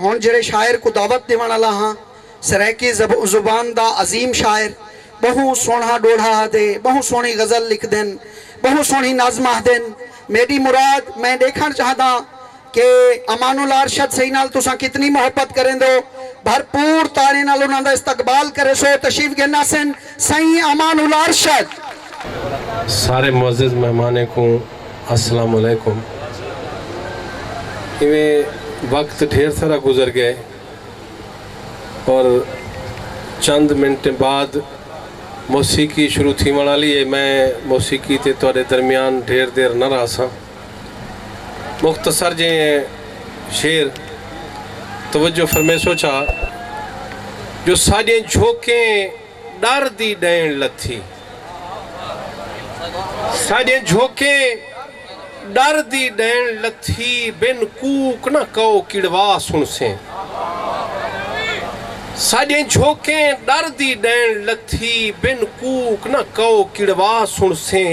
ہون جڑے شاعر کو دعوت دیوان والا ہاں سرائکی زبان دا عظیم شاعر بہو سونا ڈوڑھا دے بہو سونی غزل لکھ دین بہو سونی نظمہ دین میری مراد میں دیکھنا چاہتا کہ امان الارشد صحیح نال تو کتنی محبت کریں دو بھرپور تانے نال انہوں دا استقبال کرے سو تشریف گنا سن صحیح امان الارشد. سارے معزز مہمانے کو السلام علیکم. وقت ڈھیر سارا گزر گئے اور چند منٹ بعد موسیقی شروع تھی منا لیے. میں موسیقی تے توڑے درمیان ڈھیر دیر نہ رہا سا. مختصر جے شیر توجہ فرمے سوچا جو ساڑھیں جھوکیں ڈر دی ڈین لتھی ساڑھیں جھوکیں ڈر دی ڈین لتھی بن کوک نہ کہو کڑوا سن سے ساڑھیں جھوکیں ڈر دی ڈین لتھی بن کوک نہ کہو کڑوا سن سے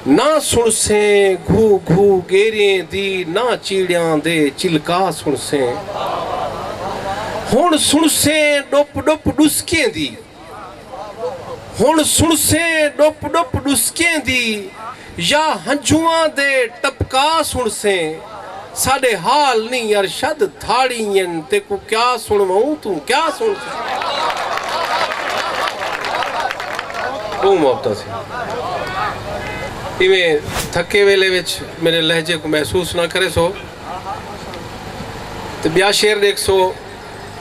نہ سن سے گھو گھو گیریں دی نہ چیڑیاں دے چلکا سن سے ہون سن سے ڈوپ ڈوپ ڈسکیں دی ہون سن سے ڈوپ ڈوپ ڈسکیں دی یا ہنجوان دے ٹپکا سن سے ساڑے حال نہیں ارشد دھاڑییں تے کو کیا سنواؤں تو کیا سن سے وہ محبتہ سے ایویں تھکے ویلے وچ میرے لہجے کو محسوس نہ کرے سو تو بیا شیر دیکھ سو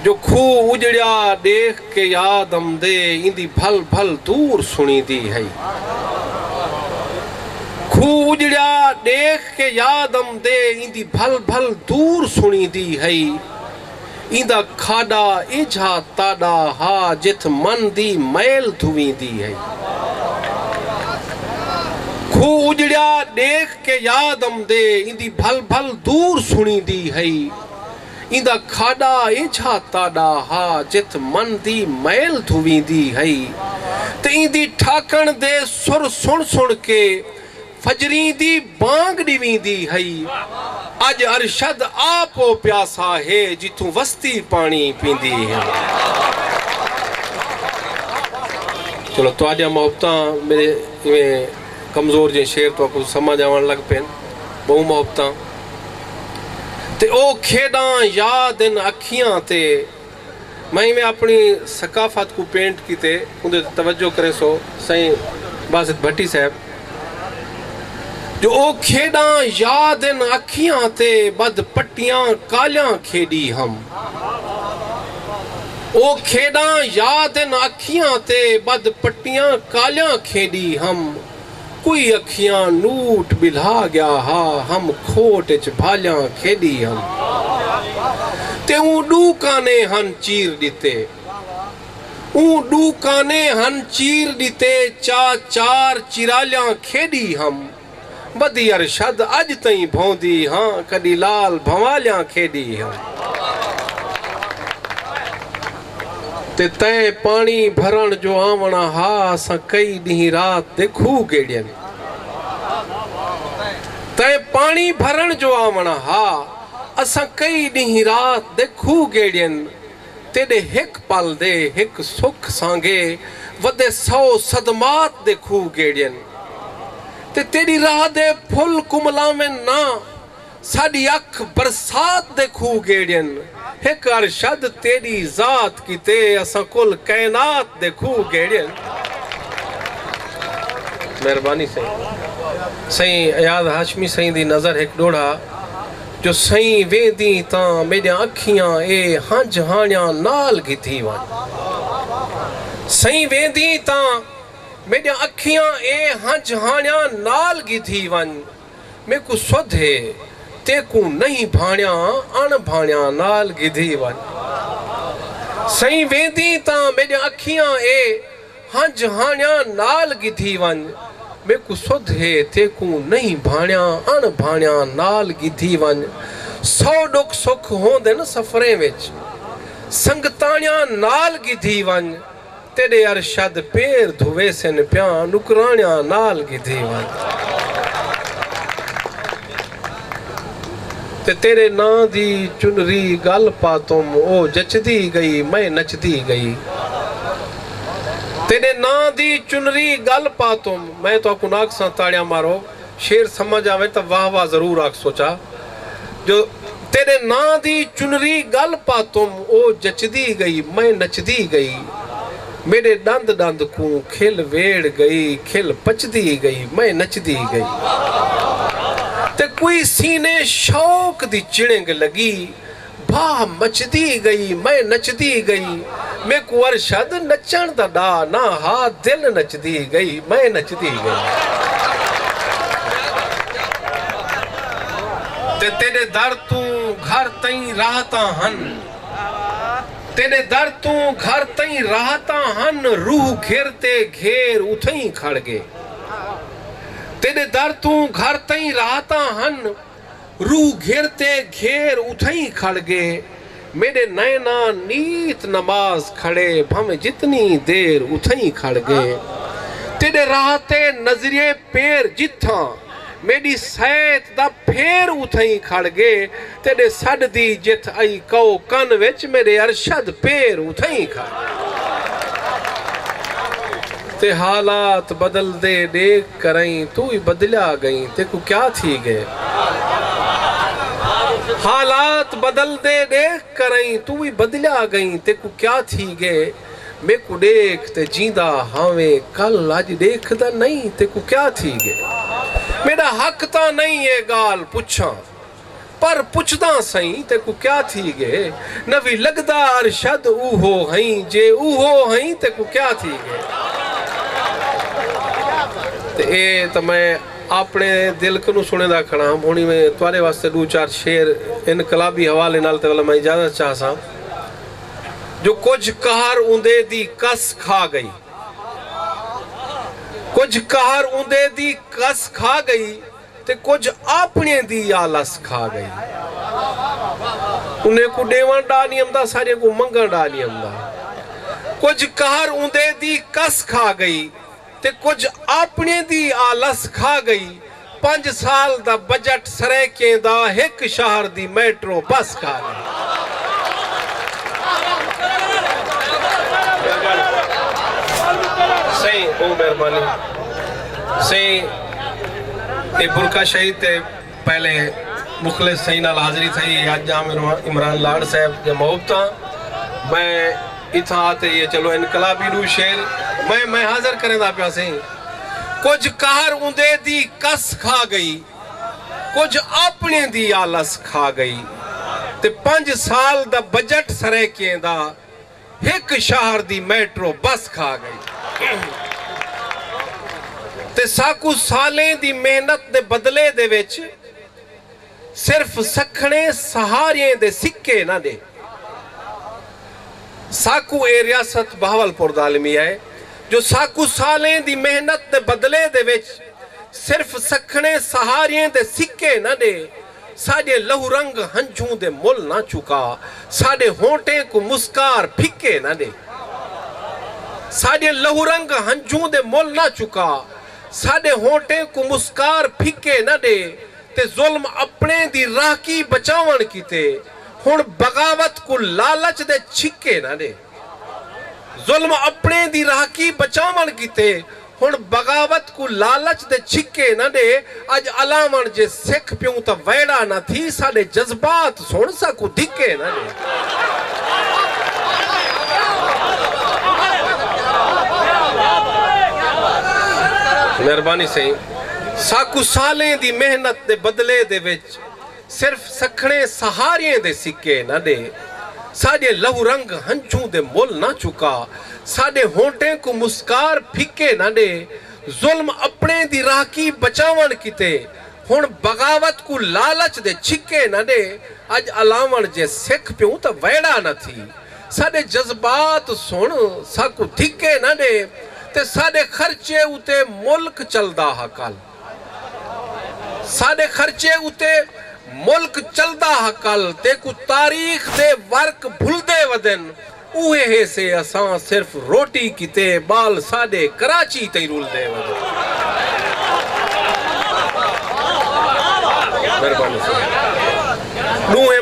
جو کھو اجڑیا دیکھ کے یاد ہم دے اندی بھل بھل دور سنی دی ہے کھو اجڑیا دیکھ کے یاد ہم دے اندی بھل بھل دور سنی دی ہے اندہ کھاڑا ایجھا تاڑا ہا جت من دی میل دھویں دی ہے کھو اجڑیا دیکھ کے یاد ہم دے اندی بھل بھل دور سنی دی ہے اندہ کھاڑا ایجھا تاڑا ہا جت من دی میل دھویں دی ہے تے اندی ٹھاکن دے سر سن سن کے فجریں دی بانگ ڈیویں دی ہے اج ارشد آپو پیاسا ہے جتوں وستی پانی پیندی ہے. چلو تو آجا محبتاں میرے کمزور جے شیر تو کو سمجھ آوان لگ پین بہو محبتاں تے او کھیڑاں یادن اکھیاں تے میں اپنی ثقافت کو پینٹ کی تے اندھے توجہ کرے سو سائیں باسط بھٹی صاحب جو او کھیڑاں یادن اکھیاں تے بد پٹیاں کالیاں کھیڑی ہم او کھیڑاں یادن اکھیاں تے بد پٹیاں کالیاں کھیڑی ہم کوئی اکھیاں نوٹ بلھا گیا ہا ہم کھوٹ اچ بھالیاں کھیڑی ہم تے اون ڈوکانے ہن چیر دیتے اون ڈوکانے ہن چیر دیتے چار چرالیاں کھیڑی ہم بدی ارشد اج تئیں بھوندی ہاں کڈی لال بھوالیاں کھیڑی ہم تے تیں پانی بھرن جو آونا ہا اساں کئی ڈینہں رات دے کھو گیڑین تیں پانی بھرن جو آونا ہا اساں کئی ڈینہں رات دے کھو گیڑین تیڑے ہک پل دے ہک سکھ سانگے ودے 100 صدمات دے کھو گیڑین تے تیری راہ دے پھل کملاویں نا ساڑی اکھ برسات دے کھو گیڑین ایک ارشد تیری ذات کی تے اساں کل کائنات دے کھو گیڑین. مہربانی سائیں ایاد ہاشمی سائیں دی نظر ایک ڈوڑا جو سائیں ویندی تاں میڈیاں اکھیاں اے ہنج ہانیاں نال گھتی وان سائیں ویندی تاں میڈیاں اکھیاں اے ہنج ہانیاں نال گھتی وان میں کو سدھ ہے تے کو نہیں بھانیاں ان بھانیاں نال گدھی ون سائیں ویندی تاں میڈیاں اکھیاں اے ہنج ہانیاں نال گدھی ون میں کو سدھ ہے تے کو نہیں بھانیاں ان بھانیاں نال گدھی ون 100 ڈک سکھ ہوندے نا سفریں وچ سنگتانیاں نال گدھی ون تیرے ارشد پیر دھوے سن پیاں نکرانیاں نال گدھی ون تے تیرے نا دی چنری گل پاتم او جچدی گئی میں نچدی گئی تیرے نا دی چنری گل پاتم میں تو اکو ناک سان تاڑیاں مارو شیر سمجھ آوے تو واہ واہ ضرور آکھ سوچا جو تیرے نا دی چنری گل پاتم او جچدی گئی میں نچدی گئی میرے ڈند ڈند کو کھل ویڑ گئی کھل پچدی گئی میں نچدی گئی تے کوئی سینے شوق دی چڑنگ لگی بھاہ مچدی گئی میں نچدی گئی میں کو ارشد نچن دا ڈا نہ ہا دل نچدی گئی میں نچدی گئی تے تیرے در تو گھر تئیں راہتا ہن تیرے در تو گھر تئیں راہتا ہن روح گھرتے گھیر اتھیں کھڑ گے تیرے در تو گھر تئیں راہتا ہن روح گھرتے گھیر اتھیں کھڑ گے میرے نینا نیت نماز کھڑے بھم جتنی دیر اتھیں کھڑ گے تیرے راہتے نظریے پیر جتھاں میری سیت دا پھیر اتھیں کھڑ گے تیرے سڑ دی جت آئی کو کن وچ میرے ارشد پیر اتھیں کھڑ تے حالات بدل دے دیکھ کریں تو ہی بدلا گئیں تے کو کیا تھی گئے حالات بدل دے دیکھ کریں تو ہی بدلا گئیں تے کو کیا تھی گئے میں کو دیکھ تے جیندہ ہمیں کل آج دیکھ دا نہیں تے کو کیا تھی گئے میرا حق تا نہیں ہے گال پچھاں پر پچھداں سائیں تے کو کیا تھی گئے نوی لگدہ ارشد اوہو ہائیں جے اوہو ہائیں تے کو کیا تھی گئے تے اے تو میں اپنے دل کنو سنے دا کھڑا ہم ہونی میں توارے واسطے دو چار شیر انقلابی حوالے نالتے والا میں اجازت چاہ سا جو کچھ کہار اوندے دی کس کھا گئی کچھ کہار اوندے دی کس کھا گئی تے کچھ اپنے دی آلس کھا گئی انہیں کو ڈیوان ڈانی امدہ سارے کو منگا ڈانی امدہ کچھ کہار اوندے دی کس کھا گئی تے کچھ اپنے دی آلس کھا گئی 5 سال دا بجٹ سریکیں دا ایک شہر دی میٹرو بس کھا گئی سہی او مہربانی سہی اے برکہ شہید تے پہلے مخلص سہی نال حاضری تھی آج جام عمران لاڑ صاحب جب محبتاں میں اتھا آتے یہ چلو انقلابی رو شیر میں حاضر کریں دا پیا سہی کچھ کہر اوندے دی کس کھا گئی کچھ اپنے دی آلس کھا گئی تے 5 سال دا بجٹ سریکیں دا ایک شہر دی میٹرو بس کھا گئی تے ساکو سالیں دی محنت دے بدلے دے وچ صرف سکھنے سہاریں دے سکے نہ دے ساکو اے ریاست بہاولپور دالمی ہے جو ساکو سالیں دی محنت دے بدلے دے وچ صرف سکھنے سہاریں دے سکے نہ دے ساڑے لہو رنگ ہنجھوں دے مل نہ چکا ساڑے ہونٹیں کو مسکار پھکے نہ دے ساڑے لہو رنگ ہنجھوں دے مل نہ چکا ساڑے ہونٹیں کو مسکار پھکے نہ دے تے ظلم اپنے دی راہ کی بچاون کیتے ہون بغاوت کو لالچ دے چھکے نہ دے ظلم اپنے دی راہ کی بچاون کیتے ہون بغاوت کو لالچ دے چھکے نہ دے آج علامن جے سکھ پیوں تا ویڑا نہ تھی ساڑے جذبات سن سا کو دھکے نہ دے مہربانی سے ساکو سالیں دی محنت دے بدلے دے وچ صرف سکھنے سہاریں دے سکے نہ دے ساڑے لہو رنگ ہنچوں دے مول نہ چکا ساڑے ہونٹیں کو مسکار پھکے نہ دے ظلم اپنے دی راہ کی بچاون کیتے ہون بغاوت کو لالچ دے چھکے نہ دے آج علامن جے سکھ پیوں تا ویڑا نہ تھی ساڑے جذبات سن ساکو دھکے نہ دے تے ساڑے خرچے اتے ملک چلدا حقال ساڑے خرچے اتے ملک چلدا حقال تے کو تاریخ دے ورک بھول دے ودن اوہے ہے سے اساں صرف روٹی کی تے بال ساڑے کراچی تے رول دے ودن